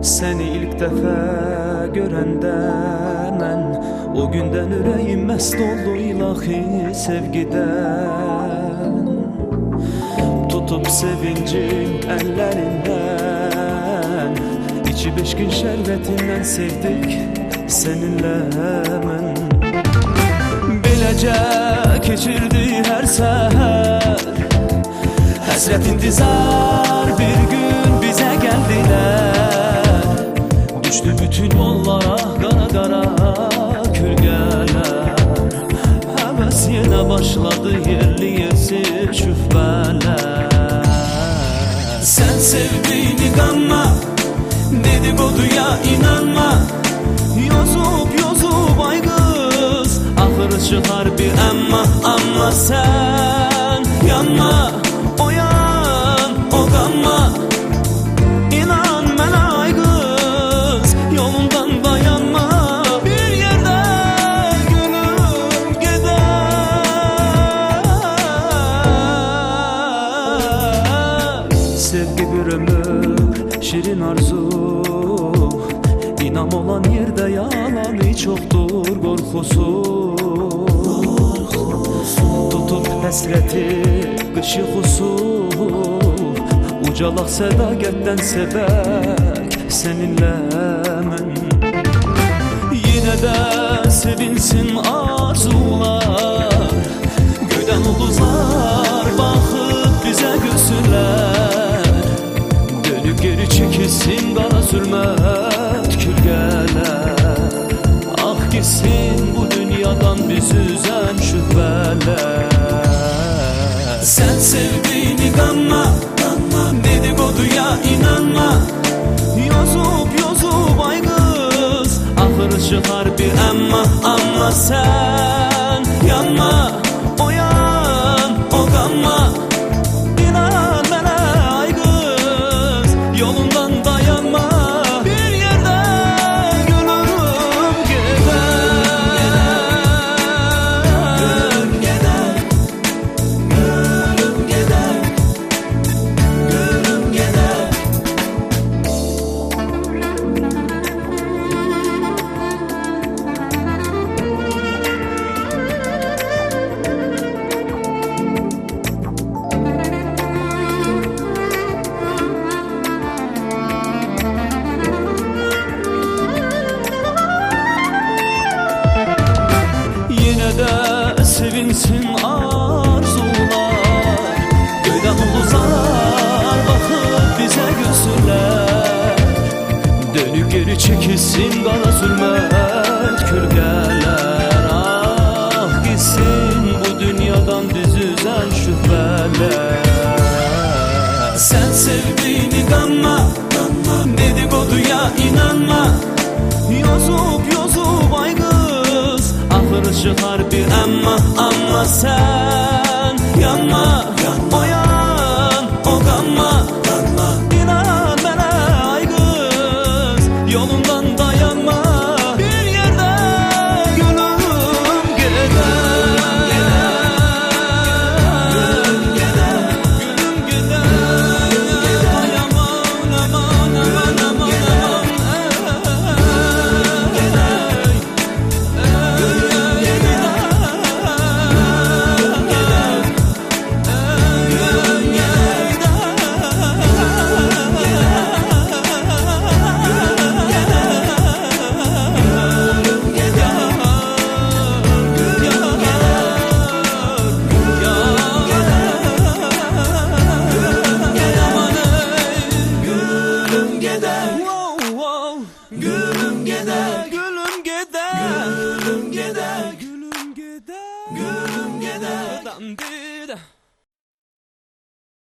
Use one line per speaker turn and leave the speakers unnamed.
Seni ilk defa görəndə mən o gündən ürəyim məst oldu ilahi sevgidən. Tutup sevincin əllərindən, içib eşqin şərbetindən sevdik seninlə mən. Beləcə keçirdi hər səhər, həsrət intizar bir gün bizə gəldilər. Düşdü bütün yollara qara qara kölgələr, həvəs yenə başladı yerli yersiz şübhələr. Sən sevdiyini qanma, dedikoduya inanma, yozub yozub ay qız, axırı çıxar bir amma. Amma sən yanma, oyan o qanma, İnan mənə ay qız, yolundan dayanma. Bir yerdə gülüm gedər. Sevgi bir ömür, şirin arzu, İnam olan yerdə yalanı çoxdur qorxusu. Tutup həsrəti qış yuxusu, ucalaq sədaqətdən sevək seninlə mən. Yenə də sevinsin arzular, göydən ulduzlar baxıb bizə gülsünlər. Dönüp geri çekilsin qara zülmət kürgələr, ah gitsin bu dünyadan biz üzən şübhələr. Sən sevdiyini qanma, dedikoduya inanma, yozub yozub ay qız, axırı çıxar bir amma. Amma sən yanma, oyan o qanma, İnan mənə ay qız, yolundan dayanma. Bir yerdə gülüm gedər, gülüm gedər, gülüm gedər, gülüm gedər. Yenə də sevinsin arzular, göydən ulduzlar baxıb bizə gülsünlər. Dönüp geri çekilsin qara zülmət kölgələr, ah gitsin bu dünyadan biz üzən şübhələr. Sən sevdiyini qanma, dedikoduya inanma, yozub yozub ay qız, axırı çıxar bir amma. Amma sən yanma,